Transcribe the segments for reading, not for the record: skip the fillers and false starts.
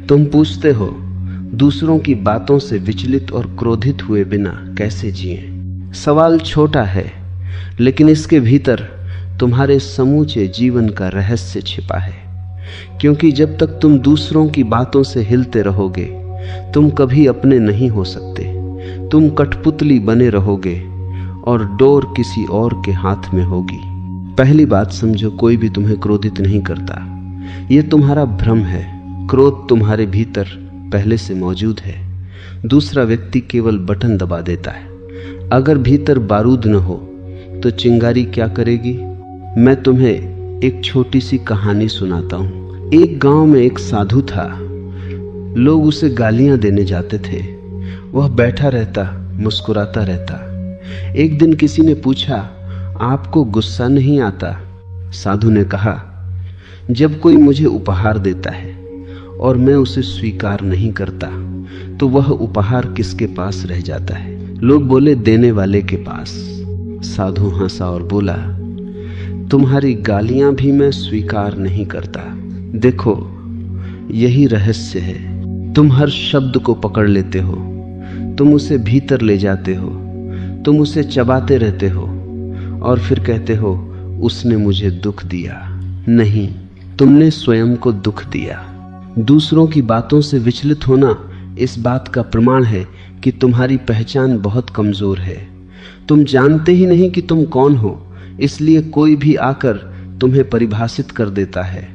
तुम पूछते हो दूसरों की बातों से विचलित और क्रोधित हुए बिना कैसे जिएं? सवाल छोटा है, लेकिन इसके भीतर तुम्हारे समूचे जीवन का रहस्य छिपा है। क्योंकि जब तक तुम दूसरों की बातों से हिलते रहोगे, तुम कभी अपने नहीं हो सकते। तुम कठपुतली बने रहोगे और डोर किसी और के हाथ में होगी। पहली बात समझो, कोई भी तुम्हें क्रोधित नहीं करता। यह तुम्हारा भ्रम है। क्रोध तुम्हारे भीतर पहले से मौजूद है। दूसरा व्यक्ति केवल बटन दबा देता है। अगर भीतर बारूद न हो तो चिंगारी क्या करेगी? मैं तुम्हें एक छोटी सी कहानी सुनाता हूं। एक गांव में एक साधु था। लोग उसे गालियां देने जाते थे। वह बैठा रहता, मुस्कुराता रहता। एक दिन किसी ने पूछा, आपको गुस्सा नहीं आता? साधु ने कहा, जब कोई मुझे उपहार देता है और मैं उसे स्वीकार नहीं करता तो वह उपहार किसके पास रह जाता है? लोग बोले, देने वाले के पास। साधु हंसा और बोला, तुम्हारी गालियां भी मैं स्वीकार नहीं करता। देखो, यही रहस्य है। तुम हर शब्द को पकड़ लेते हो, तुम उसे भीतर ले जाते हो, तुम उसे चबाते रहते हो और फिर कहते हो, उसने मुझे दुख दिया। नहीं, तुमने स्वयं को दुख दिया। दूसरों की बातों से विचलित होना इस बात का प्रमाण है कि तुम्हारी पहचान बहुत कमजोर है। तुम जानते ही नहीं कि तुम कौन हो, इसलिए कोई भी आकर तुम्हें परिभाषित कर देता है।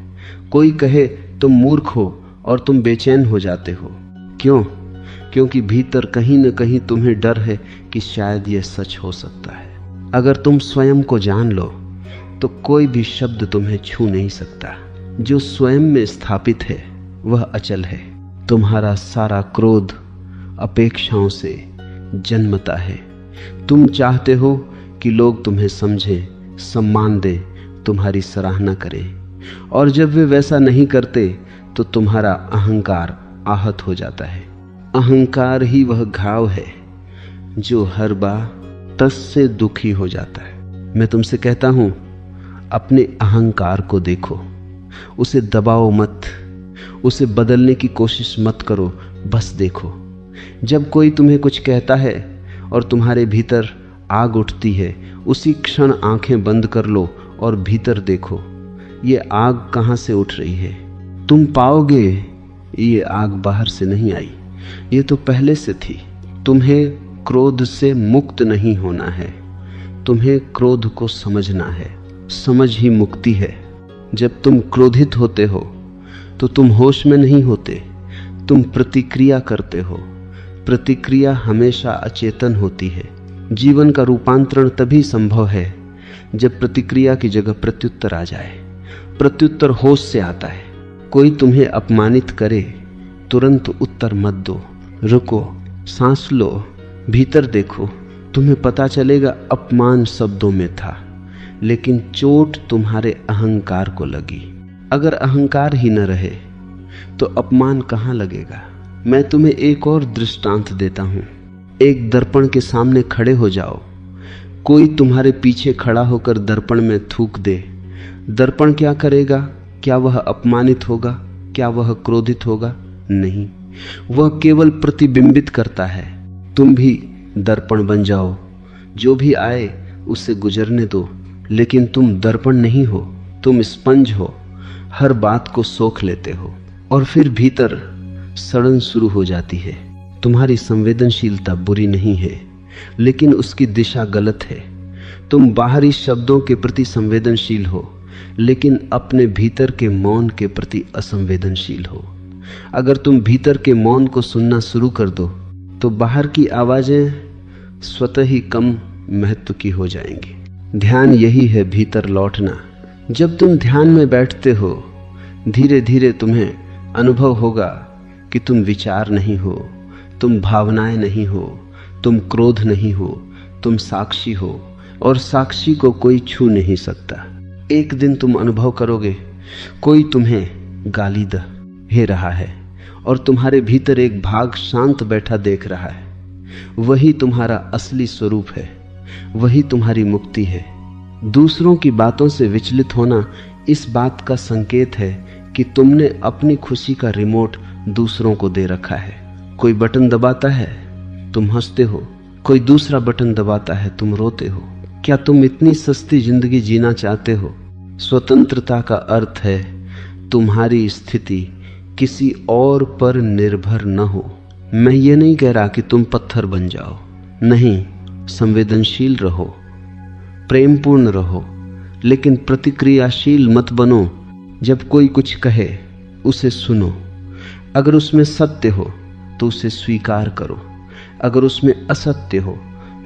कोई कहे तुम मूर्ख हो और तुम बेचैन हो जाते हो। क्यों? क्योंकि भीतर कहीं न कहीं तुम्हें डर है कि शायद यह सच हो सकता है। अगर तुम स्वयं को जान लो तो कोई भी शब्द तुम्हें छू नहीं सकता। जो स्वयं में स्थापित है वह अचल है। तुम्हारा सारा क्रोध अपेक्षाओं से जन्मता है। तुम चाहते हो कि लोग तुम्हें समझें, सम्मान दें, तुम्हारी सराहना करें, और जब वे वैसा नहीं करते तो तुम्हारा अहंकार आहत हो जाता है। अहंकार ही वह घाव है जो हर बार तस से दुखी हो जाता है। मैं तुमसे कहता हूं, अपने अहंकार को देखो, उसे दबाओ मत, उसे बदलने की कोशिश मत करो, बस देखो। जब कोई तुम्हें कुछ कहता है और तुम्हारे भीतर आग उठती है, उसी क्षण आंखें बंद कर लो और भीतर देखो, ये आग कहां से उठ रही है। तुम पाओगे ये आग बाहर से नहीं आई, ये तो पहले से थी। तुम्हें क्रोध से मुक्त नहीं होना है, तुम्हें क्रोध को समझना है। समझ ही मुक्ति है। जब तुम क्रोधित होते हो तो तुम होश में नहीं होते, तुम प्रतिक्रिया करते हो। प्रतिक्रिया हमेशा अचेतन होती है। जीवन का रूपांतरण तभी संभव है जब प्रतिक्रिया की जगह प्रत्युत्तर आ जाए। प्रत्युत्तर होश से आता है। कोई तुम्हें अपमानित करे, तुरंत उत्तर मत दो, रुको, सांस लो, भीतर देखो। तुम्हें पता चलेगा अपमान शब्दों में था, लेकिन चोट तुम्हारे अहंकार को लगी। अगर अहंकार ही न रहे तो अपमान कहाँ लगेगा? मैं तुम्हें एक और दृष्टांत देता हूं। एक दर्पण के सामने खड़े हो जाओ। कोई तुम्हारे पीछे खड़ा होकर दर्पण में थूक दे, दर्पण क्या करेगा? क्या वह अपमानित होगा? क्या वह क्रोधित होगा? नहीं, वह केवल प्रतिबिंबित करता है। तुम भी दर्पण बन जाओ, जो भी आए उससे गुजरने दो, लेकिन तुम दर्पण नहीं हो, तुम स्पंज हो। हर बात को सोख लेते हो और फिर भीतर सड़न शुरू हो जाती है। तुम्हारी संवेदनशीलता बुरी नहीं है, लेकिन उसकी दिशा गलत है। तुम बाहरी शब्दों के प्रति संवेदनशील हो, लेकिन अपने भीतर के मौन के प्रति असंवेदनशील हो। अगर तुम भीतर के मौन को सुनना शुरू कर दो तो बाहर की आवाजें स्वतः ही कम महत्व की हो जाएंगी। ध्यान यही है, भीतर लौटना। जब तुम ध्यान में बैठते हो, धीरे धीरे तुम्हें अनुभव होगा कि तुम विचार नहीं हो, तुम भावनाएं नहीं हो, तुम क्रोध नहीं हो, तुम साक्षी हो, और साक्षी को कोई छू नहीं सकता। एक दिन तुम अनुभव करोगे, कोई तुम्हें गाली दे रहा है और तुम्हारे भीतर एक भाग शांत बैठा देख रहा है। वही तुम्हारा असली स्वरूप है, वही तुम्हारी मुक्ति है। दूसरों की बातों से विचलित होना इस बात का संकेत है कि तुमने अपनी खुशी का रिमोट दूसरों को दे रखा है। कोई बटन दबाता है, तुम हंसते हो, कोई दूसरा बटन दबाता है, तुम रोते हो। क्या तुम इतनी सस्ती जिंदगी जीना चाहते हो? स्वतंत्रता का अर्थ है तुम्हारी स्थिति किसी और पर निर्भर न हो। मैं ये नहीं कह रहा कि तुम पत्थर बन जाओ, नहीं, संवेदनशील रहो, प्रेमपूर्ण रहो, लेकिन प्रतिक्रियाशील मत बनो। जब कोई कुछ कहे उसे सुनो, अगर उसमें सत्य हो तो उसे स्वीकार करो, अगर उसमें असत्य हो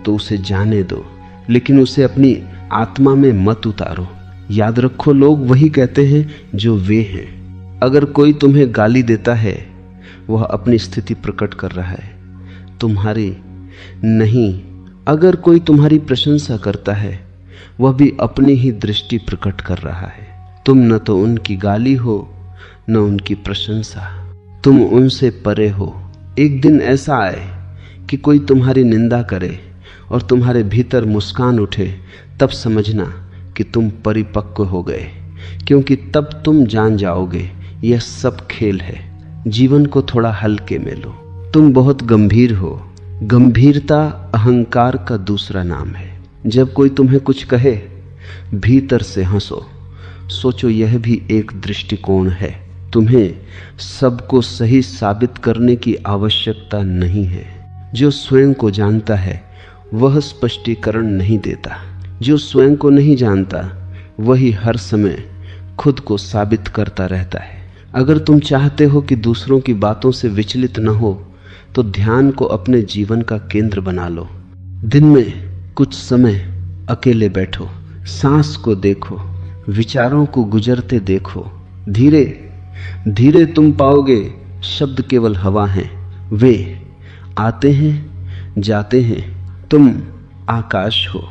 तो उसे जाने दो, लेकिन उसे अपनी आत्मा में मत उतारो। याद रखो, लोग वही कहते हैं जो वे हैं। अगर कोई तुम्हें गाली देता है वह अपनी स्थिति प्रकट कर रहा है, तुम्हारी नहीं। अगर कोई तुम्हारी प्रशंसा करता है वह भी अपनी ही दृष्टि प्रकट कर रहा है। तुम न तो उनकी गाली हो न उनकी प्रशंसा, तुम उनसे परे हो। एक दिन ऐसा आए कि कोई तुम्हारी निंदा करे और तुम्हारे भीतर मुस्कान उठे, तब समझना कि तुम परिपक्व हो गए, क्योंकि तब तुम जान जाओगे यह सब खेल है। जीवन को थोड़ा हल्के में लो। तुम बहुत गंभीर हो। गंभीरता अहंकार का दूसरा नाम है। जब कोई तुम्हें कुछ कहे, भीतर से हंसो, सोचो यह भी एक दृष्टिकोण है। तुम्हें सबको सही साबित करने की आवश्यकता नहीं है। जो स्वयं को जानता है वह स्पष्टीकरण नहीं देता। जो स्वयं को नहीं जानता वही हर समय खुद को साबित करता रहता है। अगर तुम चाहते हो कि दूसरों की बातों से विचलित न हो तो ध्यान को अपने जीवन का केंद्र बना लो। दिन में कुछ समय अकेले बैठो, सांस को देखो, विचारों को गुजरते देखो। धीरे धीरे तुम पाओगे शब्द केवल हवा हैं, वे आते हैं जाते हैं। तुम आकाश हो,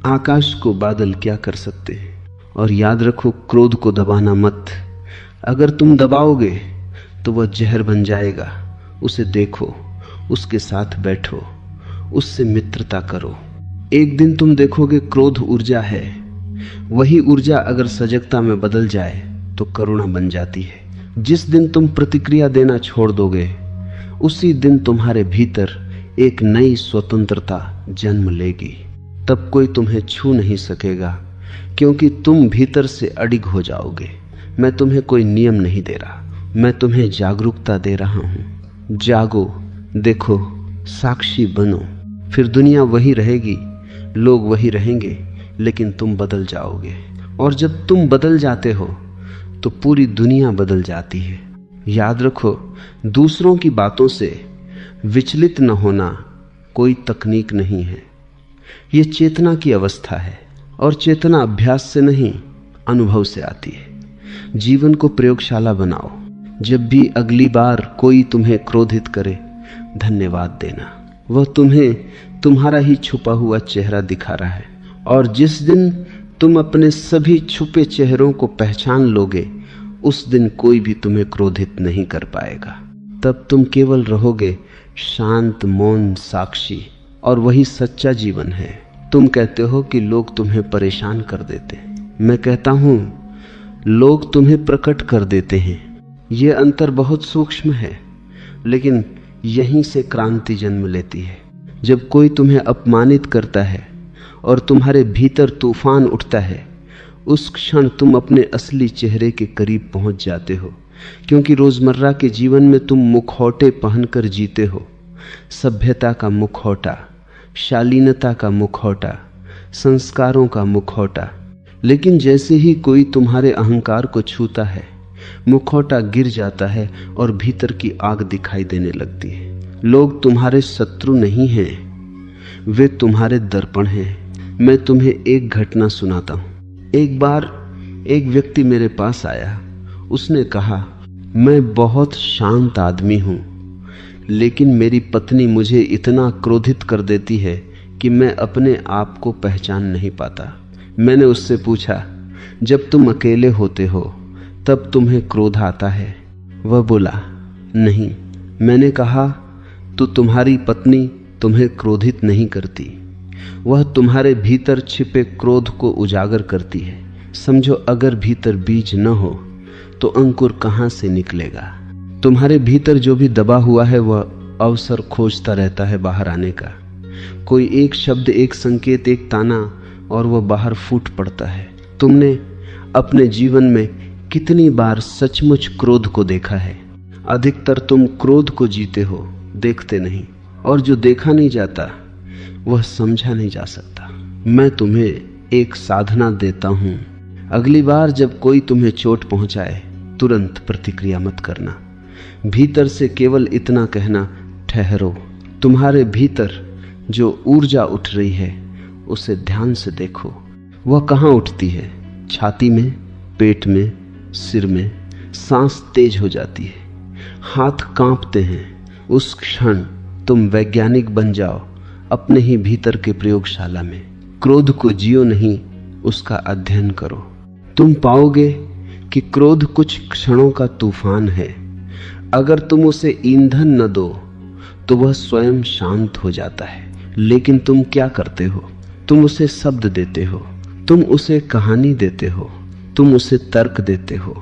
आकाश को बादल क्या कर सकते हैं। और याद रखो, क्रोध को दबाना मत। अगर तुम दबाओगे तो वह जहर बन जाएगा। उसे देखो, उसके साथ बैठो, उससे मित्रता करो। एक दिन तुम देखोगे क्रोध ऊर्जा है, वही ऊर्जा अगर सजगता में बदल जाए तो करुणा बन जाती है। जिस दिन तुम प्रतिक्रिया देना छोड़ दोगे उसी दिन तुम्हारे भीतर एक नई स्वतंत्रता जन्म लेगी। तब कोई तुम्हें छू नहीं सकेगा, क्योंकि तुम भीतर से अडिग हो जाओगे। मैं तुम्हें कोई नियम नहीं दे रहा, मैं तुम्हें जागरूकता दे रहा हूं। जागो, देखो, साक्षी बनो। फिर दुनिया वही रहेगी, लोग वही रहेंगे, लेकिन तुम बदल जाओगे। और जब तुम बदल जाते हो तो पूरी दुनिया बदल जाती है। याद रखो, दूसरों की बातों से विचलित न होना कोई तकनीक नहीं है, ये चेतना की अवस्था है। और चेतना अभ्यास से नहीं, अनुभव से आती है। जीवन को प्रयोगशाला बनाओ। जब भी अगली बार कोई तुम्हें क्रोधित करे, धन्यवाद देना। वह तुम्हें तुम्हारा ही छुपा हुआ चेहरा दिखा रहा है। और जिस दिन तुम अपने सभी छुपे चेहरों को पहचान लोगे, उस दिन कोई भी तुम्हें क्रोधित नहीं कर पाएगा। तब तुम केवल रहोगे शांत, मौन साक्षी, और वही सच्चा जीवन है। तुम कहते हो कि लोग तुम्हें परेशान कर देते, मैं कहता हूं लोग तुम्हें प्रकट कर देते हैं। यह अंतर बहुत सूक्ष्म है, लेकिन यहीं से क्रांति जन्म लेती है। जब कोई तुम्हें अपमानित करता है और तुम्हारे भीतर तूफान उठता है, उस क्षण तुम अपने असली चेहरे के करीब पहुंच जाते हो। क्योंकि रोजमर्रा के जीवन में तुम मुखौटे पहनकर जीते हो। सभ्यता का मुखौटा, शालीनता का मुखौटा, संस्कारों का मुखौटा। लेकिन जैसे ही कोई तुम्हारे अहंकार को छूता है, मुखौटा गिर जाता है और भीतर की आग दिखाई देने लगती है। लोग तुम्हारे शत्रु नहीं हैं, वे तुम्हारे दर्पण हैं। मैं तुम्हें एक घटना सुनाता हूं। एक बार एक व्यक्ति मेरे पास आया। उसने कहा, मैं बहुत शांत आदमी हूं, लेकिन मेरी पत्नी मुझे इतना क्रोधित कर देती है कि मैं अपने आप को पहचान नहीं पाता। मैंने उससे पूछा, जब तुम अकेले होते हो तब तुम्हें क्रोध आता है? वह बोला, नहीं। मैंने कहा, तो तुम्हारी पत्नी तुम्हें क्रोधित नहीं करती, वह तुम्हारे भीतर छिपे क्रोध को उजागर करती है। समझो, अगर भीतर बीज न हो तो अंकुर कहां से निकलेगा। तुम्हारे भीतर जो भी दबा हुआ है वह अवसर खोजता रहता है बाहर आने का। कोई एक शब्द, एक संकेत, एक ताना और वह बाहर फूट पड़ता है। तुमने अपने जीवन में कितनी बार सचमुच क्रोध को देखा है? अधिकतर तुम क्रोध को जीते हो, देखते नहीं। और जो देखा नहीं जाता वह समझा नहीं जा सकता। मैं तुम्हें एक साधना देता हूं। अगली बार जब कोई तुम्हें चोट पहुंचाए तुरंत प्रतिक्रिया मत करना। भीतर से केवल इतना कहना, ठहरो। तुम्हारे भीतर जो ऊर्जा उठ रही है उसे ध्यान से देखो। वह कहाँ उठती है? छाती में, पेट में, सिर में। सांस तेज हो जाती है, हाथ कांपते हैं। उस क्षण तुम वैज्ञानिक बन जाओ अपने ही भीतर के प्रयोगशाला में। क्रोध को जियो नहीं, उसका अध्ययन करो। तुम पाओगे कि क्रोध कुछ क्षणों का तूफान है। अगर तुम उसे ईंधन न दो तो वह स्वयं शांत हो जाता है। लेकिन तुम क्या करते हो? तुम उसे शब्द देते हो, तुम उसे कहानी देते हो, तुम उसे तर्क देते हो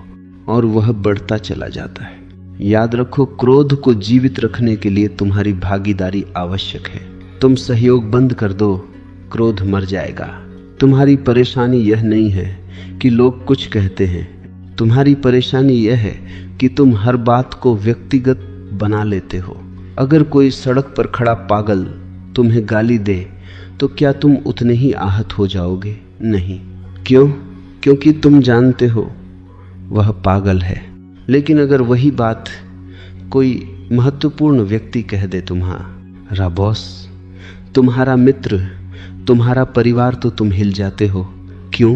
और वह बढ़ता चला जाता है। याद रखो, क्रोध को जीवित रखने के लिए तुम्हारी भागीदारी आवश्यक है। तुम सहयोग बंद कर दो, क्रोध मर जाएगा। तुम्हारी परेशानी यह नहीं है कि लोग कुछ कहते हैं, तुम्हारी परेशानी यह है कि तुम हर बात को व्यक्तिगत बना लेते हो। अगर कोई सड़क पर खड़ा पागल तुम्हें गाली दे तो क्या तुम उतने ही आहत हो जाओगे? नहीं। क्यों? क्योंकि तुम जानते हो वह पागल है। लेकिन अगर वही बात कोई महत्वपूर्ण व्यक्ति कह दे, तुम्हारा बॉस, तुम्हारा मित्र, तुम्हारा परिवार, तो तुम हिल जाते हो। क्यों?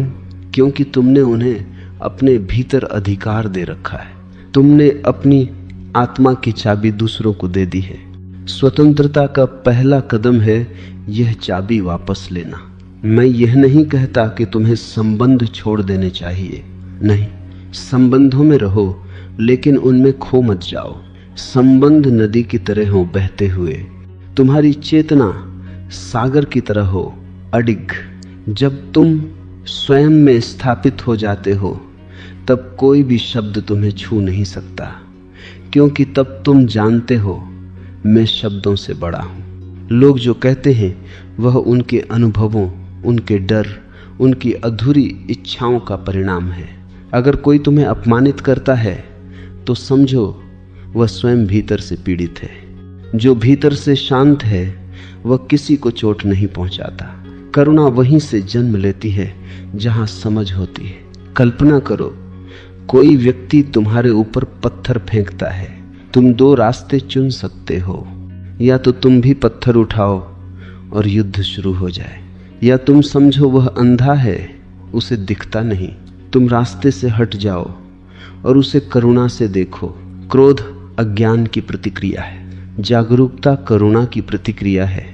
क्योंकि तुमने उन्हें अपने भीतर अधिकार दे रखा है। तुमने अपनी आत्मा की चाबी दूसरों को दे दी है। स्वतंत्रता का पहला कदम है यह चाबी वापस लेना। मैं यह नहीं कहता कि तुम्हें संबंध छोड़ देने चाहिए, नहीं। संबंधों में रहो लेकिन उनमें खो मत जाओ। संबंध नदी की तरह हो बहते हुए, तुम्हारी चेतना सागर की तरह हो अडिग। जब तुम स्वयं में स्थापित हो जाते हो तब कोई भी शब्द तुम्हें छू नहीं सकता, क्योंकि तब तुम जानते हो मैं शब्दों से बड़ा हूं। लोग जो कहते हैं वह उनके अनुभवों, उनके डर, उनकी अधूरी इच्छाओं का परिणाम है। अगर कोई तुम्हें अपमानित करता है तो समझो वह स्वयं भीतर से पीड़ित है। जो भीतर से शांत है वह किसी को चोट नहीं पहुंचाता। करुणा वहीं से जन्म लेती है जहां समझ होती है। कल्पना करो, कोई व्यक्ति तुम्हारे ऊपर पत्थर फेंकता है। तुम दो रास्ते चुन सकते हो, या तो तुम भी पत्थर उठाओ और युद्ध शुरू हो जाए, या तुम समझो वह अंधा है, उसे दिखता नहीं। तुम रास्ते से हट जाओ और उसे करुणा से देखो। क्रोध अज्ञान की प्रतिक्रिया है, जागरूकता करुणा की प्रतिक्रिया है।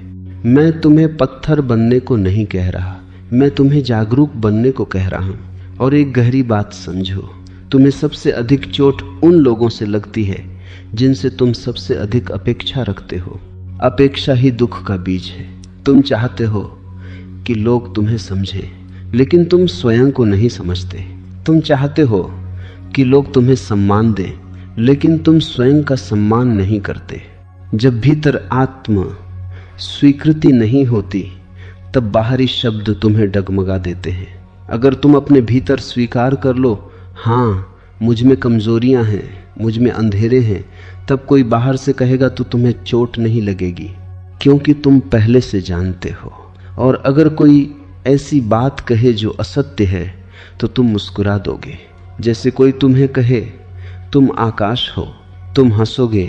मैं तुम्हें पत्थर बनने को नहीं कह रहा, मैं तुम्हें जागरूक बनने को कह रहा हूं। और एक गहरी बात समझो, तुम्हें सबसे अधिक चोट उन लोगों से लगती है जिनसे तुम सबसे अधिक अपेक्षा रखते हो। अपेक्षा ही दुख का बीज है। तुम चाहते हो कि लोग तुम्हें समझें, लेकिन तुम स्वयं को नहीं समझते। तुम चाहते हो कि लोग तुम्हें सम्मान दें, लेकिन तुम स्वयं का सम्मान नहीं करते। जब भीतर आत्म स्वीकृति नहीं होती तब बाहरी शब्द तुम्हें डगमगा देते हैं। अगर तुम अपने भीतर स्वीकार कर लो, हाँ मुझ में कमजोरियां हैं, मुझ में अंधेरे हैं, तब कोई बाहर से कहेगा तो तुम्हें चोट नहीं लगेगी, क्योंकि तुम पहले से जानते हो। और अगर कोई ऐसी बात कहे जो असत्य है तो तुम मुस्कुरा दोगे। जैसे कोई तुम्हें कहे तुम आकाश हो, तुम हंसोगे,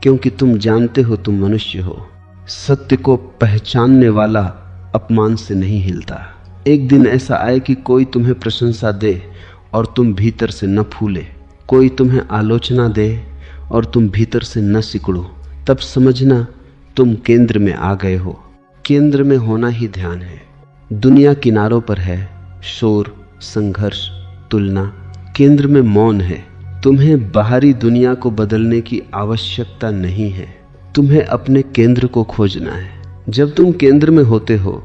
क्योंकि तुम जानते हो तुम मनुष्य हो। सत्य को पहचानने वाला अपमान से नहीं हिलता। एक दिन ऐसा आए कि कोई तुम्हें प्रशंसा दे और तुम भीतर से न फूले, कोई तुम्हें आलोचना दे और तुम भीतर से न सिकुड़ो, तब समझना तुम केंद्र में आ गए हो। केंद्र में होना ही ध्यान है। दुनिया किनारों पर है, शोर, संघर्ष, तुलना। केंद्र में मौन है। तुम्हें बाहरी दुनिया को बदलने की आवश्यकता नहीं है, तुम्हें अपने केंद्र को खोजना है। जब तुम केंद्र में होते हो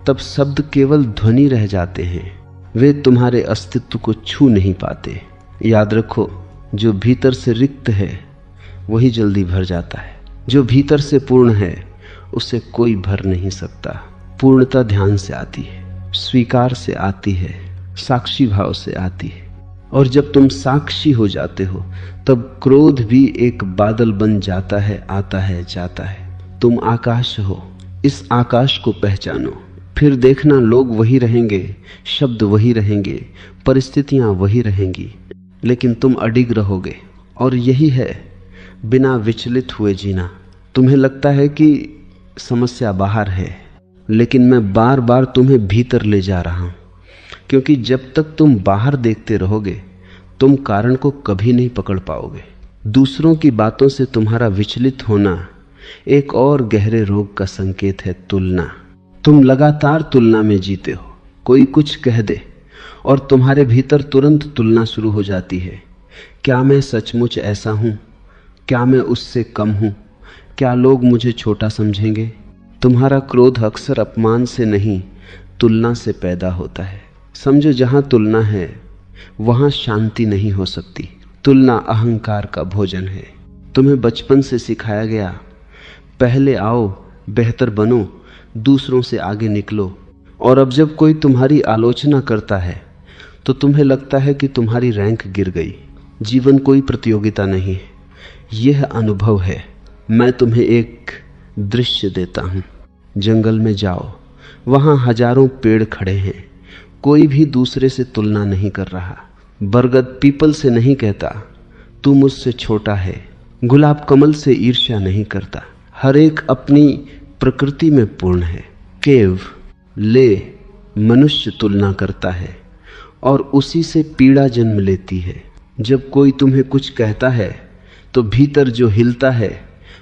तब शब्द केवल ध्वनि रह जाते हैं, वे तुम्हारे अस्तित्व को छू नहीं पाते। याद रखो, जो भीतर से रिक्त है वही जल्दी भर जाता है। जो भीतर से पूर्ण है उसे कोई भर नहीं सकता। पूर्णता ध्यान से आती है, स्वीकार से आती है, साक्षी भाव से आती है। और जब तुम साक्षी हो जाते हो तब क्रोध भी एक बादल बन जाता है, आता है, जाता है। तुम आकाश हो, इस आकाश को पहचानो। फिर देखना, लोग वही रहेंगे, शब्द वही रहेंगे, परिस्थितियां वही रहेंगी, लेकिन तुम अडिग रहोगे। और यही है बिना विचलित हुए जीना। तुम्हें लगता है कि समस्या बाहर है, लेकिन मैं बार बार तुम्हें भीतर ले जा रहा हूं, क्योंकि जब तक तुम बाहर देखते रहोगे तुम कारण को कभी नहीं पकड़ पाओगे। दूसरों की बातों से तुम्हारा विचलित होना एक और गहरे रोग का संकेत है, तुलना। तुम लगातार तुलना में जीते हो। कोई कुछ कह दे और तुम्हारे भीतर तुरंत तुलना शुरू हो जाती है। क्या मैं सचमुच ऐसा हूं? क्या मैं उससे कम हूं? क्या लोग मुझे छोटा समझेंगे? तुम्हारा क्रोध अक्सर अपमान से नहीं, तुलना से पैदा होता है। समझो, जहां तुलना है वहां शांति नहीं हो सकती। तुलना अहंकार का भोजन है। तुम्हें बचपन से सिखाया गया, पहले आओ, बेहतर बनो, दूसरों से आगे निकलो। और अब जब कोई तुम्हारी आलोचना करता है तो तुम्हें लगता है कि तुम्हारी रैंक गिर गई। जीवन कोई प्रतियोगिता नहीं है, यह अनुभव है। मैं तुम्हें एक दृश्य देता हूं। जंगल में जाओ, वहां हजारों पेड़ खड़े हैं, कोई भी दूसरे से तुलना नहीं कर रहा। बरगद पीपल से नहीं कहता तू मुझसे छोटा है, गुलाब कमल से ईर्ष्या नहीं करता। हर एक अपनी प्रकृति में पूर्ण है। केव ले मनुष्य तुलना करता है और उसी से पीड़ा जन्म लेती है। जब कोई तुम्हें कुछ कहता है तो भीतर जो हिलता है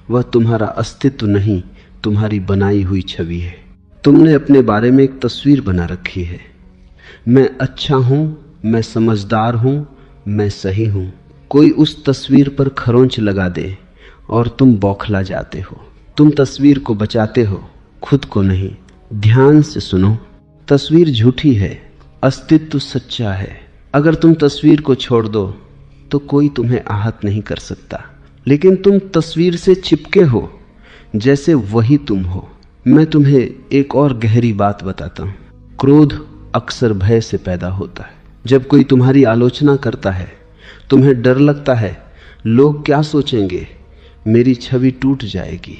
वह तुम्हारा अस्तित्व नहीं, तुम्हारी बनाई हुई छवि है। तुमने अपने बारे में एक तस्वीर बना रखी है, मैं अच्छा हूं, मैं समझदार हूं, मैं सही हूं। कोई उस तस्वीर पर खरोंच लगा दे और तुम बौखला जाते हो। तुम तस्वीर को बचाते हो, खुद को नहीं। ध्यान से सुनो, तस्वीर झूठी है, अस्तित्व सच्चा है। अगर तुम तस्वीर को छोड़ दो तो कोई तुम्हें आहत नहीं कर सकता, लेकिन तुम तस्वीर से चिपके हो जैसे वही तुम हो। मैं तुम्हें एक और गहरी बात बताता हूं। क्रोध अक्सर भय से पैदा होता है। जब कोई तुम्हारी आलोचना करता है तुम्हें डर लगता है, लोग क्या सोचेंगे, मेरी छवि टूट जाएगी,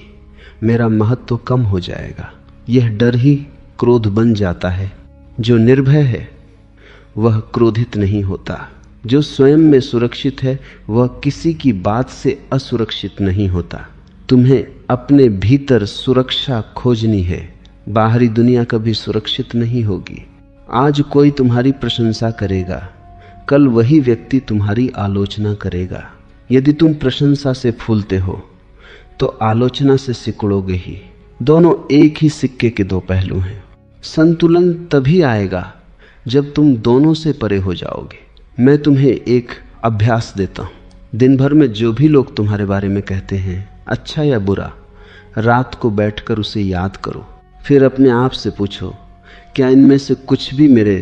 मेरा महत्व कम हो जाएगा। यह डर ही क्रोध बन जाता है। जो निर्भय है वह क्रोधित नहीं होता। जो स्वयं में सुरक्षित है वह किसी की बात से असुरक्षित नहीं होता। तुम्हें अपने भीतर सुरक्षा खोजनी है। बाहरी दुनिया कभी सुरक्षित नहीं होगी। आज कोई तुम्हारी प्रशंसा करेगा, कल वही व्यक्ति तुम्हारी आलोचना करेगा। यदि तुम प्रशंसा से फूलते हो तो आलोचना से सिकुड़ोगे ही। दोनों एक ही सिक्के के दो पहलू हैं। संतुलन तभी आएगा जब तुम दोनों से परे हो जाओगे। मैं तुम्हें एक अभ्यास देता हूं। दिन भर में जो भी लोग तुम्हारे बारे में कहते हैं, अच्छा या बुरा, रात को बैठकर उसे याद करो। फिर अपने आप से पूछो, क्या इनमें से कुछ भी मेरे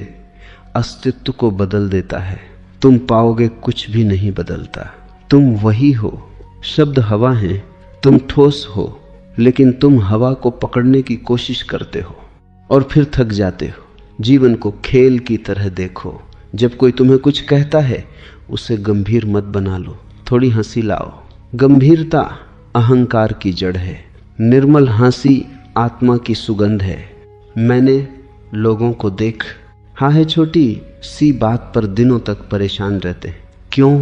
अस्तित्व को बदल देता है? तुम पाओगे कुछ भी नहीं बदलता। तुम वही हो। शब्द हवा हैं, तुम ठोस हो, लेकिन तुम हवा को पकड़ने की कोशिश करते हो और फिर थक जाते हो। जीवन को खेल की तरह देखो। जब कोई तुम्हें कुछ कहता है उसे गंभीर मत बना लो, थोड़ी हंसी लाओ। गंभीरता अहंकार की जड़ है, निर्मल हंसी आत्मा की सुगंध है। मैंने लोगों को देख, हाँ है छोटी सी बात पर दिनों तक परेशान रहते हैं। क्यों?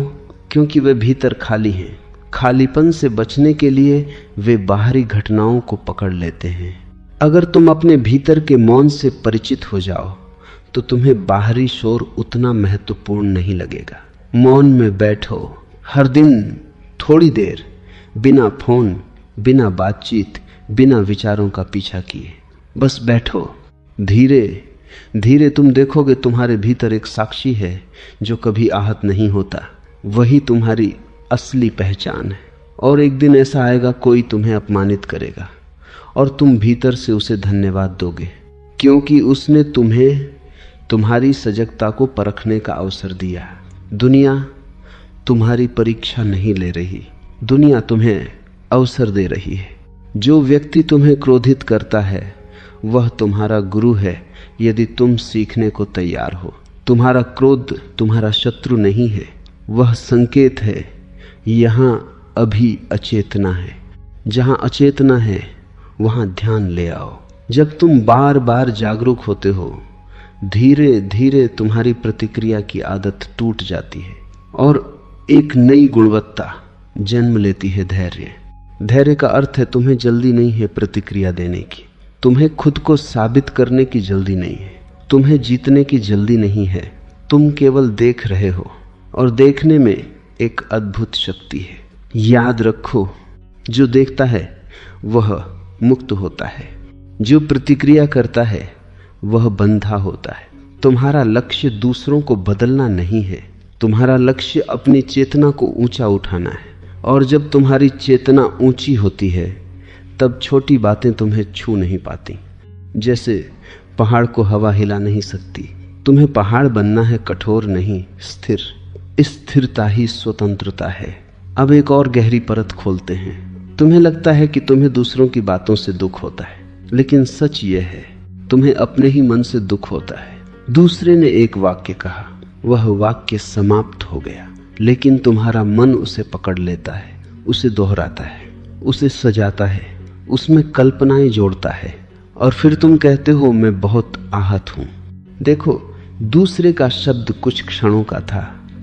क्योंकि वे भीतर खाली हैं। खालीपन से बचने के लिए वे बाहरी घटनाओं को पकड़ लेते हैं। अगर तुम अपने भीतर के मौन से परिचित हो जाओ तो तुम्हें बाहरी शोर उतना महत्वपूर्ण नहीं लगेगा। मौन में बैठो, हर दिन थोड़ी देर, बिना फोन, बिना बातचीत, बिना विचारों का पीछा किए, बस बैठो। धीरे धीरे तुम देखोगे तुम्हारे भीतर एक साक्षी है जो कभी आहत नहीं होता। वही तुम्हारी असली पहचान है। और एक दिन ऐसा आएगा कोई तुम्हें अपमानित करेगा और तुम भीतर से उसे धन्यवाद दोगे, क्योंकि उसने तुम्हें तुम्हारी सजगता को परखने का अवसर दिया। दुनिया तुम्हारी परीक्षा नहीं ले रही, दुनिया तुम्हें अवसर दे रही है। जो व्यक्ति तुम्हें क्रोधित करता है वह तुम्हारा गुरु है, यदि तुम सीखने को तैयार हो। तुम्हारा क्रोध तुम्हारा शत्रु नहीं है, वह संकेत है यहाँ अभी अचेतना है। जहाँ अचेतना है वहाँ ध्यान ले आओ। जब तुम बार बार जागरूक होते हो, धीरे धीरे तुम्हारी प्रतिक्रिया की आदत टूट जाती है और एक नई गुणवत्ता जन्म लेती है, धैर्य। धैर्य का अर्थ है तुम्हें जल्दी नहीं है प्रतिक्रिया देने की, तुम्हें खुद को साबित करने की जल्दी नहीं है, तुम्हें जीतने की जल्दी नहीं है। तुम केवल देख रहे हो और देखने में एक अद्भुत शक्ति है। याद रखो, जो देखता है वह मुक्त होता है, जो प्रतिक्रिया करता है वह बंधा होता है। तुम्हारा लक्ष्य दूसरों को बदलना नहीं है, तुम्हारा लक्ष्य अपनी चेतना को ऊंचा उठाना है। और जब तुम्हारी चेतना ऊंची होती है तब छोटी बातें तुम्हें छू नहीं पाती। जैसे पहाड़ को हवा हिला नहीं सकती, तुम्हें पहाड़ बनना है, कठोर नहीं, स्थिर। स्थिरता ही स्वतंत्रता है। अब एक और गहरी परत खोलते हैं। तुम्हें लगता है कि तुम्हें दूसरों की बातों से दुख होता है, लेकिन सच यह है तुम्हें अपने ही मन से दुख होता है। दूसरे ने एक वाक्य कहा, वह वाक्य समाप्त हो गया, लेकिन तुम्हारा मन उसे पकड़ लेता है, उसे दोहराता है, उसे सजाता है, उसमें कल्पनाएं जोड़ता है और फिर तुम कहते हो मैं बहुत आहत हूं। देखो, दूसरे का शब्द कुछ क्षणों का था,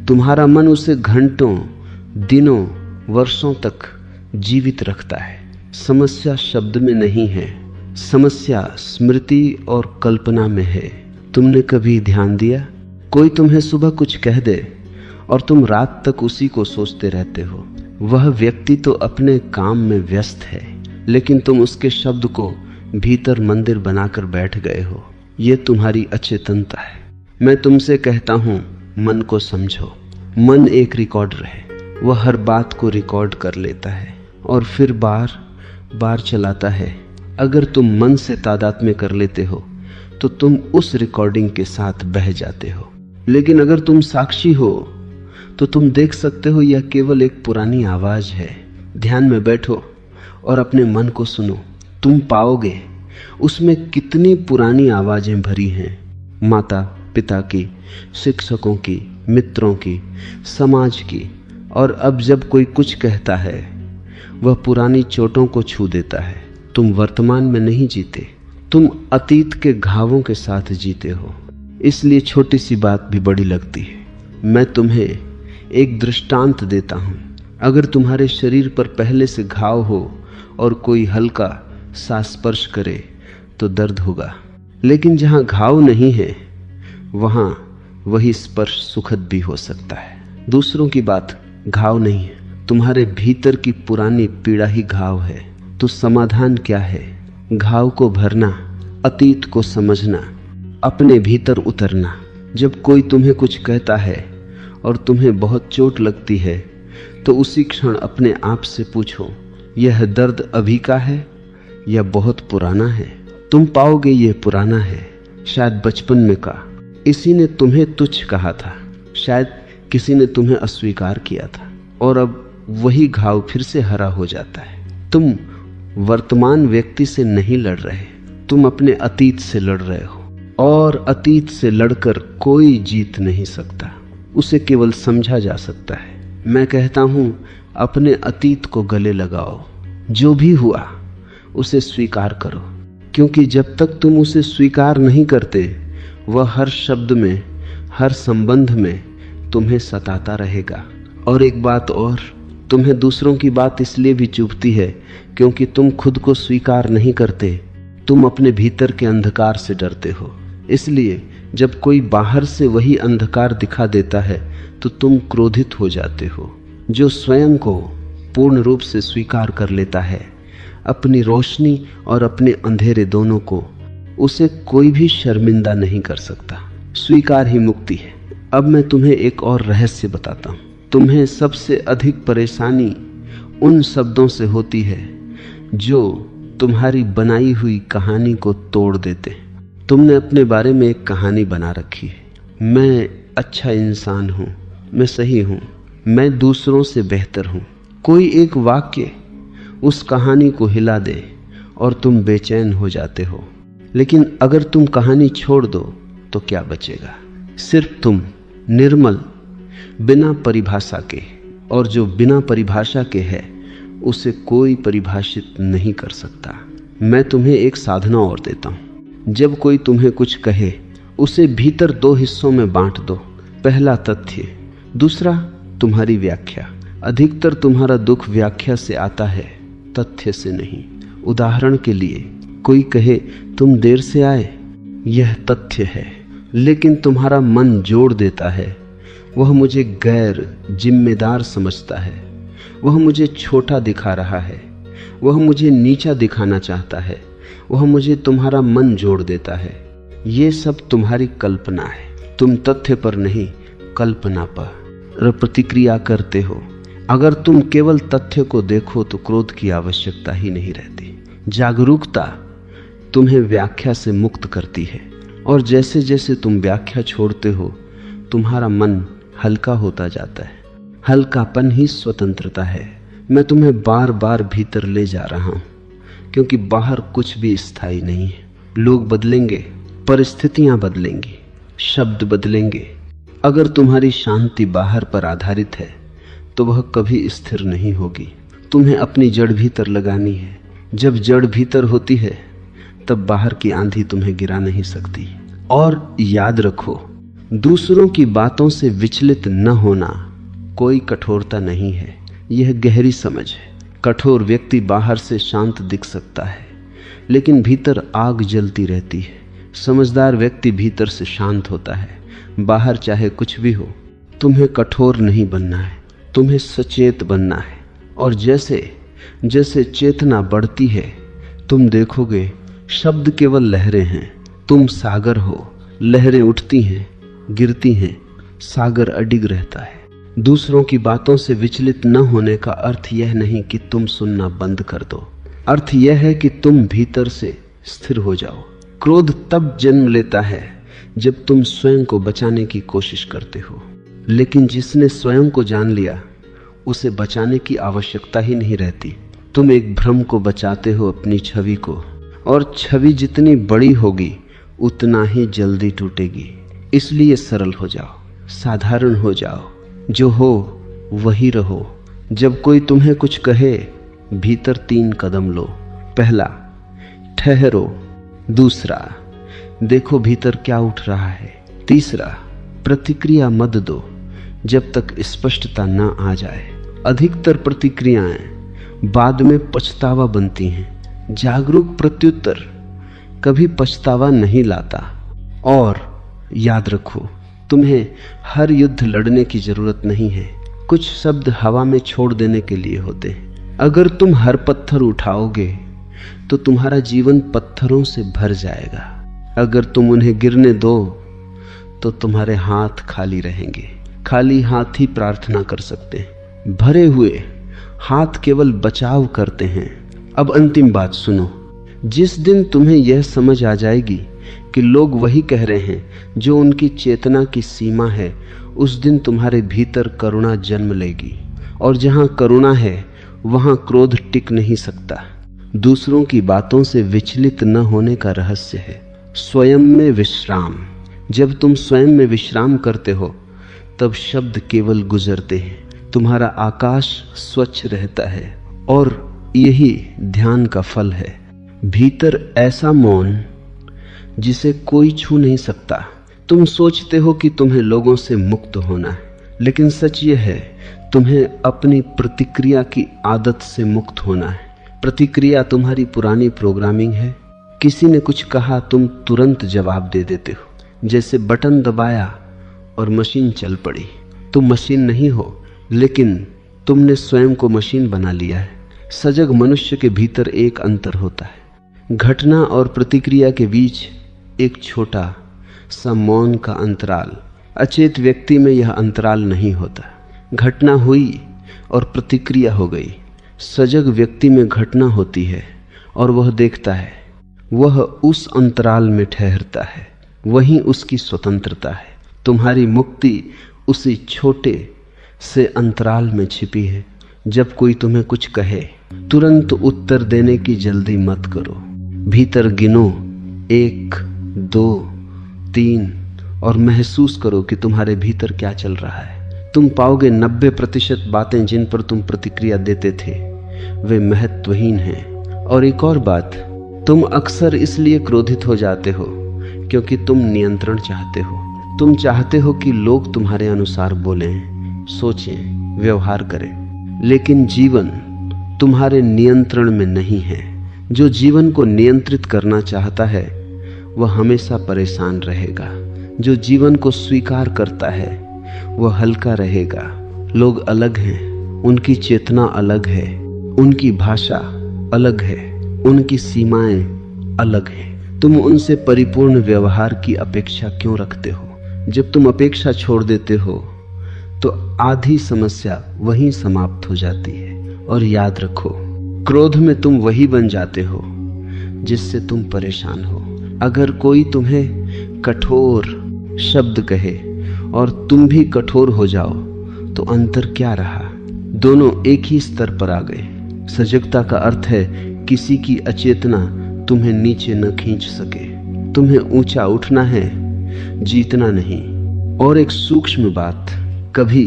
तुम्हारा मन उसे घंटों, दिनों, वर्षों तक जीवित रखता है। समस्या शब्द में नहीं है, समस्या स्मृति और कल्पना में है। तुमने कभी ध्यान दिया, कोई तुम्हें सुबह कुछ कह दे और तुम रात तक उसी को सोचते रहते हो। वह व्यक्ति तो अपने काम में व्यस्त है, लेकिन तुम उसके शब्द को भीतर मंदिर बनाकर बैठ गए हो। ये तुम्हारी अचेतनता है। मैं तुमसे कहता हूँ, मन को समझो। मन एक रिकॉर्डर है, वह हर बात को रिकॉर्ड कर लेता है और फिर बार बार चलाता है। अगर तुम मन से तादात्म्य कर लेते हो तो तुम उस रिकॉर्डिंग के साथ बह जाते हो। लेकिन अगर तुम साक्षी हो तो तुम देख सकते हो यह केवल एक पुरानी आवाज है। ध्यान में बैठो और अपने मन को सुनो। तुम पाओगे उसमें कितनी पुरानी आवाजें भरी हैं, माता पिता की, शिक्षकों की, मित्रों की, समाज की। और अब जब कोई कुछ कहता है वह पुरानी चोटों को छू देता है। तुम वर्तमान में नहीं जीते, तुम अतीत के घावों के साथ जीते हो। इसलिए छोटी सी बात भी बड़ी लगती है। मैं तुम्हें एक दृष्टांत देता हूं। अगर तुम्हारे शरीर पर पहले से घाव हो और कोई हल्का सा स्पर्श करे तो दर्द होगा, लेकिन जहां घाव नहीं है वहां वही स्पर्श सुखद भी हो सकता है। दूसरों की बात घाव नहीं है, तुम्हारे भीतर की पुरानी पीड़ा ही घाव है। तो समाधान क्या है? घाव को भरना, अतीत को समझना, अपने भीतर उतरना। जब कोई तुम्हें कुछ कहता है और तुम्हें बहुत चोट लगती है तो उसी क्षण अपने आप से पूछो, यह दर्द अभी का है या बहुत पुराना है? तुम पाओगे यह पुराना है, शायद बचपन में का। इसी ने तुम्हें तुच्छ कहा था, शायद किसी ने तुम्हें अस्वीकार किया था और अब वही घाव फिर से हरा हो जाता है। तुम वर्तमान व्यक्ति से नहीं लड़ रहे, तुम अपने अतीत से लड़ रहे हो और अतीत से लड़कर कोई जीत नहीं सकता, उसे केवल समझा जा सकता है। मैं कहता हूं, अपने अतीत को गले लगाओ। जो भी हुआ उसे स्वीकार करो, क्योंकि जब तक तुम उसे स्वीकार नहीं करते वह हर शब्द में, हर संबंध में तुम्हें सताता रहेगा। और एक बात और, तुम्हें दूसरों की बात इसलिए भी चुभती है क्योंकि तुम खुद को स्वीकार नहीं करते, तुम अपने भीतर के अंधकार से डरते हो। इसलिए जब कोई बाहर से वही अंधकार दिखा देता है तो तुम क्रोधित हो जाते हो। जो स्वयं को पूर्ण रूप से स्वीकार कर लेता है, अपनी रोशनी और अपने अंधेरे दोनों को, उसे कोई भी शर्मिंदा नहीं कर सकता। स्वीकार ही मुक्ति है। अब मैं तुम्हें एक और रहस्य बताता हूँ। तुम्हें सबसे अधिक परेशानी उन शब्दों से होती है जो तुम्हारी बनाई हुई कहानी को तोड़ देते हैं। तुमने अपने बारे में एक कहानी बना रखी है, मैं अच्छा इंसान हूँ, मैं सही हूँ, मैं दूसरों से बेहतर हूं। कोई एक वाक्य उस कहानी को हिला दे और तुम बेचैन हो जाते हो। लेकिन अगर तुम कहानी छोड़ दो तो क्या बचेगा? सिर्फ तुम, निर्मल, बिना परिभाषा के। और जो बिना परिभाषा के है उसे कोई परिभाषित नहीं कर सकता। मैं तुम्हें एक साधना और देता हूं। जब कोई तुम्हें कुछ कहे उसे भीतर 2 हिस्सों में बांट दो। पहला तथ्य, दूसरा तुम्हारी व्याख्या। अधिकतर तुम्हारा दुख व्याख्या से आता है, तथ्य से नहीं। उदाहरण के लिए कोई कहे तुम देर से आए, यह तथ्य है, लेकिन तुम्हारा मन जोड़ देता है, वह मुझे गैर जिम्मेदार समझता है, वह मुझे छोटा दिखा रहा है, वह मुझे नीचा दिखाना चाहता है, वह मुझे तुम्हारा मन जोड़ देता है। ये सब तुम्हारी कल्पना है। तुम तथ्य पर नहीं, कल्पना पर प्रतिक्रिया करते हो। अगर तुम केवल तथ्य को देखो तो क्रोध की आवश्यकता ही नहीं रहती। जागरूकता तुम्हें व्याख्या से मुक्त करती है, और जैसे जैसे तुम व्याख्या छोड़ते हो तुम्हारा मन हल्का होता जाता है। हल्कापन ही स्वतंत्रता है। मैं तुम्हें बार बार भीतर ले जा रहा हूं, क्योंकि बाहर कुछ भी स्थायी नहीं है। लोग बदलेंगे, परिस्थितियां बदलेंगी, शब्द बदलेंगे। अगर तुम्हारी शांति बाहर पर आधारित है तो वह कभी स्थिर नहीं होगी। तुम्हें अपनी जड़ भीतर लगानी है। जब जड़ भीतर होती है तब बाहर की आंधी तुम्हें गिरा नहीं सकती। और याद रखो, दूसरों की बातों से विचलित न होना कोई कठोरता नहीं है, यह गहरी समझ है। कठोर व्यक्ति बाहर से शांत दिख सकता है, लेकिन भीतर आग जलती रहती है। समझदार व्यक्ति भीतर से शांत होता है, बाहर चाहे कुछ भी हो। तुम्हें कठोर नहीं बनना है, तुम्हें सचेत बनना है। और जैसे जैसे चेतना बढ़ती है तुम देखोगे शब्द केवल लहरें हैं, तुम सागर हो। लहरें उठती हैं, गिरती हैं, सागर अडिग रहता है। दूसरों की बातों से विचलित न होने का अर्थ यह नहीं कि तुम सुनना बंद कर दो। अर्थ यह है कि तुम भीतर से स्थिर हो जाओ। क्रोध तब जन्म लेता है जब तुम स्वयं को बचाने की कोशिश करते हो, लेकिन जिसने स्वयं को जान लिया उसे बचाने की आवश्यकता ही नहीं रहती। तुम एक भ्रम को बचाते हो, अपनी छवि को, और छवि जितनी बड़ी होगी उतना ही जल्दी टूटेगी। इसलिए सरल हो जाओ, साधारण हो जाओ, जो हो वही रहो। जब कोई तुम्हें कुछ कहे भीतर 3 कदम लो। पहला, ठहरो। दूसरा, देखो भीतर क्या उठ रहा है। तीसरा, प्रतिक्रिया मत दो जब तक स्पष्टता न आ जाए। अधिकतर प्रतिक्रियाएं बाद में पछतावा बनती हैं। जागरूक प्रत्युत्तर कभी पछतावा नहीं लाता। और याद रखो, तुम्हें हर युद्ध लड़ने की जरूरत नहीं है। कुछ शब्द हवा में छोड़ देने के लिए होते हैं। अगर तुम हर पत्थर उठाओगे तो तुम्हारा जीवन पत्थरों से भर जाएगा। अगर तुम उन्हें गिरने दो तो तुम्हारे हाथ खाली रहेंगे। खाली हाथ ही प्रार्थना कर सकते हैं, भरे हुए हाथ केवल बचाव करते हैं। अब अंतिम बात सुनो। जिस दिन तुम्हें यह समझ आ जाएगी कि लोग वही कह रहे हैं जो उनकी चेतना की सीमा है, उस दिन तुम्हारे भीतर करुणा जन्म लेगी। और जहां करुणा है वहां क्रोध टिक नहीं सकता। दूसरों की बातों से विचलित न होने का रहस्य है स्वयं में विश्राम। जब तुम स्वयं में विश्राम करते हो तब शब्द केवल गुजरते हैं, तुम्हारा आकाश स्वच्छ रहता है। और यही ध्यान का फल है। भीतर ऐसा मौन जिसे कोई छू नहीं सकता। तुम सोचते हो कि तुम्हें लोगों से मुक्त होना है, लेकिन सच यह है तुम्हें अपनी प्रतिक्रिया की आदत से मुक्त होना है। प्रतिक्रिया तुम्हारी पुरानी प्रोग्रामिंग है। किसी ने कुछ कहा, तुम तुरंत जवाब दे देते हो, जैसे बटन दबाया और मशीन चल पड़ी। तुम मशीन नहीं हो, लेकिन तुमने स्वयं को मशीन बना लिया है। सजग मनुष्य के भीतर एक अंतर होता है। घटना और प्रतिक्रिया के बीच एक छोटा सा मौन का अंतराल। अचेत व्यक्ति में यह अंतराल नहीं होता। घटना हुई और प्रतिक्रिया हो गई। सजग व्यक्ति में घटना होती है और वह देखता है, वह उस अंतराल में ठहरता है, वहीं उसकी स्वतंत्रता है। तुम्हारी मुक्ति उसी छोटे से अंतराल में छिपी है। जब कोई तुम्हें कुछ कहे तुरंत उत्तर देने की जल्दी मत करो। भीतर गिनो 1, 2, 3 और महसूस करो कि तुम्हारे भीतर क्या चल रहा है। तुम पाओगे 90% बातें जिन पर तुम प्रतिक्रिया देते थे वे महत्वहीन हैं। और एक और बात, तुम अक्सर इसलिए क्रोधित हो जाते हो क्योंकि तुम नियंत्रण चाहते हो। तुम चाहते हो कि लोग तुम्हारे अनुसार बोलें, सोचें, व्यवहार करें, लेकिन जीवन तुम्हारे नियंत्रण में नहीं है। जो जीवन को नियंत्रित करना चाहता है वह हमेशा परेशान रहेगा। जो जीवन को स्वीकार करता है वह हल्का रहेगा। लोग अलग हैं, उनकी चेतना अलग है, उनकी भाषा अलग है, उनकी सीमाएं अलग हैं। तुम उनसे परिपूर्ण व्यवहार की अपेक्षा क्यों रखते हो? जब तुम अपेक्षा छोड़ देते हो तो आधी समस्या वहीं समाप्त हो जाती है। और याद रखो, क्रोध में तुम वही बन जाते हो जिससे तुम परेशान हो। अगर कोई तुम्हें कठोर शब्द कहे और तुम भी कठोर हो जाओ तो अंतर क्या रहा? दोनों एक ही स्तर पर आ गए। सजगता का अर्थ है किसी की अचेतना तुम्हें नीचे न खींच सके। तुम्हें ऊंचा उठना है, जीतना नहीं। और एक सूक्ष्म बात, कभी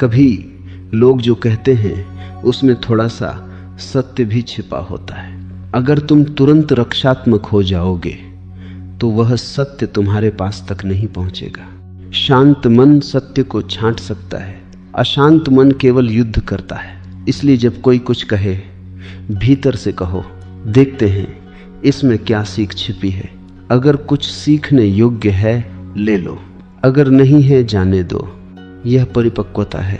कभी लोग जो कहते हैं उसमें थोड़ा सा सत्य भी छिपा होता है। अगर तुम तुरंत रक्षात्मक हो जाओगे तो वह सत्य तुम्हारे पास तक नहीं पहुंचेगा। शांत मन सत्य को छांट सकता है, अशांत मन केवल युद्ध करता है। इसलिए जब कोई कुछ कहे भीतर से कहो, देखते हैं इसमें क्या सीख छिपी है। अगर कुछ सीखने योग्य है ले लो, अगर नहीं है जाने दो। यह परिपक्वता है।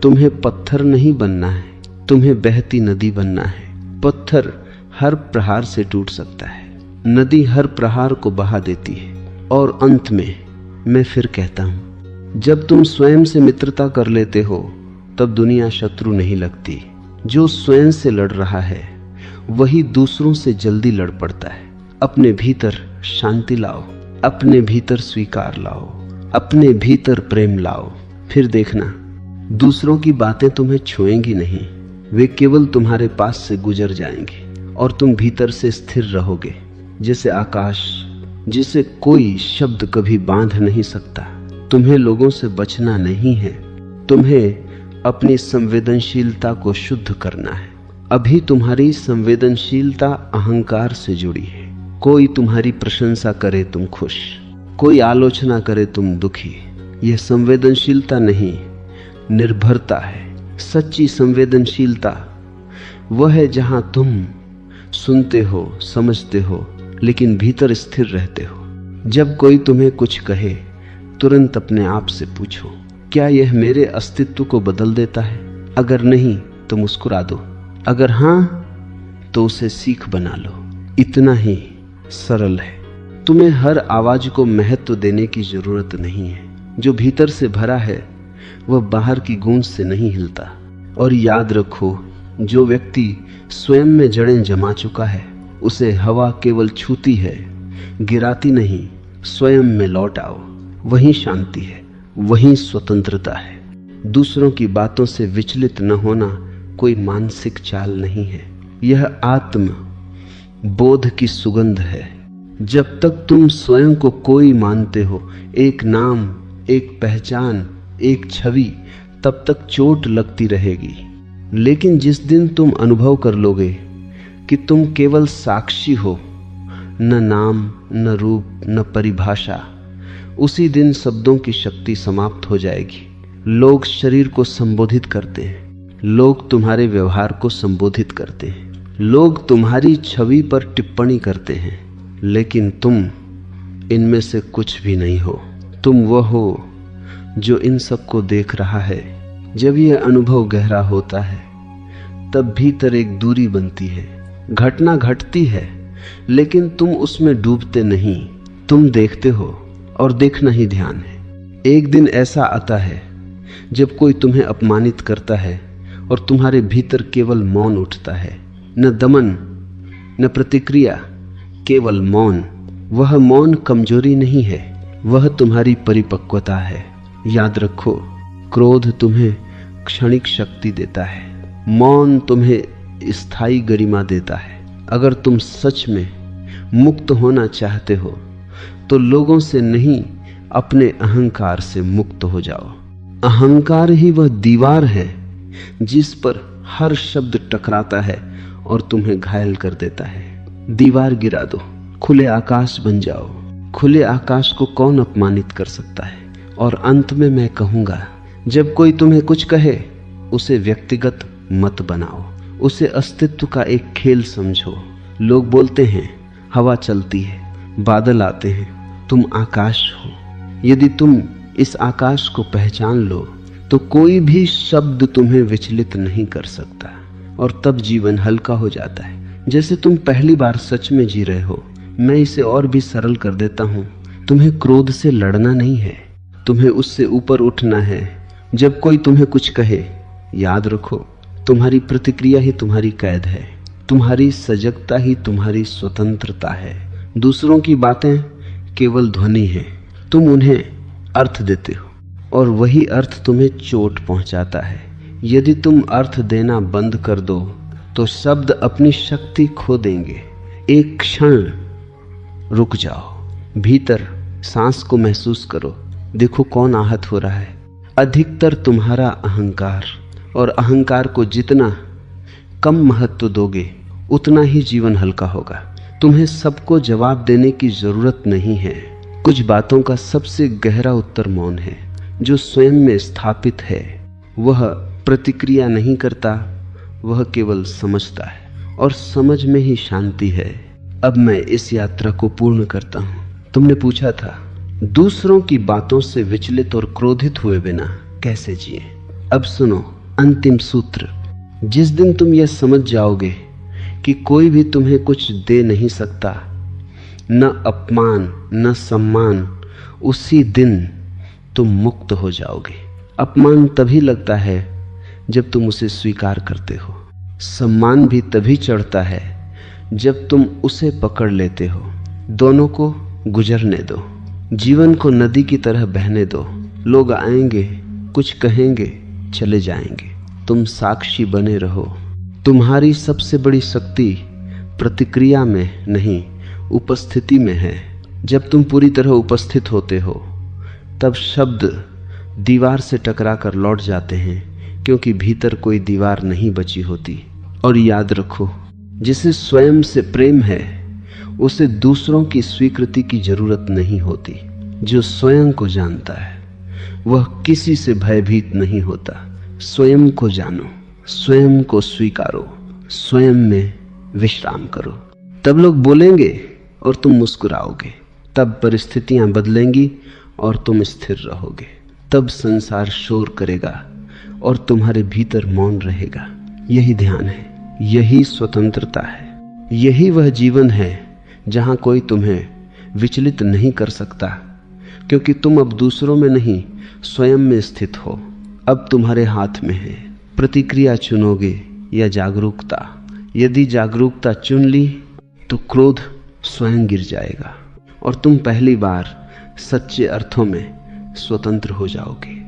तुम्हें पत्थर नहीं बनना है, तुम्हें बहती नदी बनना है। पत्थर हर प्रहार से टूट सकता है, नदी हर प्रहार को बहा देती है। और अंत में मैं फिर कहता हूं, जब तुम स्वयं से मित्रता कर लेते हो तब दुनिया शत्रु नहीं लगती। जो स्वयं से लड़ रहा है वही दूसरों से जल्दी लड़ पड़ता है। अपने भीतर शांति लाओ, अपने भीतर स्वीकार लाओ, अपने भीतर प्रेम लाओ। फिर देखना दूसरों की बातें तुम्हें छुएंगी नहीं, वे केवल तुम्हारे पास से गुजर जाएंगे और तुम भीतर से स्थिर रहोगे जैसे आकाश, जिसे कोई शब्द कभी बांध नहीं सकता। तुम्हें लोगों से बचना नहीं है, तुम्हें अपनी संवेदनशीलता को शुद्ध करना है। अभी तुम्हारी संवेदनशीलता अहंकार से जुड़ी है। कोई तुम्हारी प्रशंसा करे तुम खुश, कोई आलोचना करे तुम दुखी। यह संवेदनशीलता नहीं, निर्भरता है। सच्ची संवेदनशीलता वह है जहां तुम सुनते हो, समझते हो, लेकिन भीतर स्थिर रहते हो। जब कोई तुम्हें कुछ कहे तुरंत अपने आप से पूछो, क्या यह मेरे अस्तित्व को बदल देता है? अगर नहीं तो मुस्कुरा दो, अगर हां तो उसे सीख बना लो। इतना ही सरल है। तुम्हें हर आवाज को महत्व देने की जरूरत नहीं है। जो भीतर से भरा है वह बाहर की गूंज से नहीं हिलता। और याद रखो, जो व्यक्ति स्वयं में जड़ें जमा चुका है उसे हवा केवल छूती है, गिराती नहीं। स्वयं में लौट आओ, वहीं शांति है, वहीं स्वतंत्रता है। दूसरों की बातों से विचलित न होना कोई मानसिक चाल नहीं है, यह आत्म बोध की सुगंध है। जब तक तुम स्वयं को कोई मानते हो, एक नाम, एक पहचान, एक छवि, तब तक चोट लगती रहेगी। लेकिन जिस दिन तुम अनुभव कर लोगे कि तुम केवल साक्षी हो, न नाम, न रूप, न परिभाषा, उसी दिन शब्दों की शक्ति समाप्त हो जाएगी। लोग शरीर को संबोधित करते हैं, लोग तुम्हारे व्यवहार को संबोधित करते हैं, लोग तुम्हारी छवि पर टिप्पणी करते हैं, लेकिन तुम इनमें से कुछ भी नहीं हो। तुम वह हो जो इन सब को देख रहा है। जब यह अनुभव गहरा होता है तब भीतर एक दूरी बनती है। घटना घटती है लेकिन तुम उसमें डूबते नहीं, तुम देखते हो और देखना ही ध्यान है। एक दिन ऐसा आता है जब कोई तुम्हें अपमानित करता है और तुम्हारे भीतर केवल मौन उठता है, न दमन न प्रतिक्रिया, केवल मौन। वह मौन कमजोरी नहीं है, वह तुम्हारी परिपक्वता है। याद रखो, क्रोध तुम्हें क्षणिक शक्ति देता है। मौन तुम्हें स्थायी गरिमा देता है। अगर तुम सच में मुक्त होना चाहते हो तो लोगों से नहीं, अपने अहंकार से मुक्त हो जाओ। अहंकार ही वह दीवार है जिस पर हर शब्द टकराता है और तुम्हें घायल कर देता है। दीवार गिरा दो, खुले आकाश बन जाओ। खुले आकाश को कौन अपमानित कर सकता है? और अंत में मैं कहूंगा, जब कोई तुम्हें कुछ कहे उसे व्यक्तिगत मत बनाओ, उसे अस्तित्व का एक खेल समझो। लोग बोलते हैं हवा चलती है, बादल आते हैं, तुम आकाश हो। यदि तुम इस आकाश को पहचान लो तो कोई भी शब्द तुम्हें विचलित नहीं कर सकता और तब जीवन हल्का हो जाता है। जैसे तुम पहली बार सच में जी रहे हो। मैं इसे और भी सरल कर देता हूं। तुम्हें क्रोध से लड़ना नहीं है, तुम्हें उससे ऊपर उठना है। जब कोई तुम्हें कुछ कहे, याद रखो तुम्हारी प्रतिक्रिया ही तुम्हारी कैद है, तुम्हारी सजगता ही तुम्हारी स्वतंत्रता है। दूसरों की बातें केवल ध्वनि है, तुम उन्हें अर्थ देते हो और वही अर्थ तुम्हें चोट पहुंचाता है। यदि तुम अर्थ देना बंद कर दो तो शब्द अपनी शक्ति खो देंगे। एक क्षण रुक जाओ, भीतर सांस को महसूस करो, देखो कौन आहत हो रहा है। अधिकतर तुम्हारा अहंकार, और अहंकार को जितना कम महत्व दोगे उतना ही जीवन हल्का होगा। तुम्हें सबको जवाब देने की जरूरत नहीं है। कुछ बातों का सबसे गहरा उत्तर मौन है। जो स्वयं में स्थापित है वह प्रतिक्रिया नहीं करता, वह केवल समझता है और समझ में ही शांति है। अब मैं इस यात्रा को पूर्ण करता हूं। तुमने पूछा था दूसरों की बातों से विचलित और क्रोधित हुए बिना कैसे जिए। अब सुनो अंतिम सूत्र। जिस दिन तुम यह समझ जाओगे कि कोई भी तुम्हें कुछ दे नहीं सकता, न अपमान न सम्मान, उसी दिन तुम मुक्त हो जाओगे। अपमान तभी लगता है जब तुम उसे स्वीकार करते हो। सम्मान भी तभी चढ़ता है जब तुम उसे पकड़ लेते हो। दोनों को गुजरने दो, जीवन को नदी की तरह बहने दो। लोग आएंगे, कुछ कहेंगे, चले जाएंगे। तुम साक्षी बने रहो। तुम्हारी सबसे बड़ी शक्ति प्रतिक्रिया में नहीं, उपस्थिति में है। जब तुम पूरी तरह उपस्थित होते हो तब शब्द दीवार से टकरा कर लौट जाते हैं, क्योंकि भीतर कोई दीवार नहीं बची होती। और याद रखो, जिसे स्वयं से प्रेम है उसे दूसरों की स्वीकृति की जरूरत नहीं होती। जो स्वयं को जानता है वह किसी से भयभीत नहीं होता। स्वयं को जानो, स्वयं को स्वीकारो, स्वयं में विश्राम करो। तब लोग बोलेंगे और तुम मुस्कुराओगे। तब परिस्थितियां बदलेंगी और तुम स्थिर रहोगे। तब संसार शोर करेगा और तुम्हारे भीतर मौन रहेगा। यही ध्यान है, यही स्वतंत्रता है, यही वह जीवन है जहां कोई तुम्हें विचलित नहीं कर सकता, क्योंकि तुम अब दूसरों में नहीं, स्वयं में स्थित हो। अब तुम्हारे हाथ में है, प्रतिक्रिया चुनोगे या जागरूकता। यदि जागरूकता चुन ली तो क्रोध स्वयं गिर जाएगा और तुम पहली बार सच्चे अर्थों में स्वतंत्र हो जाओगे।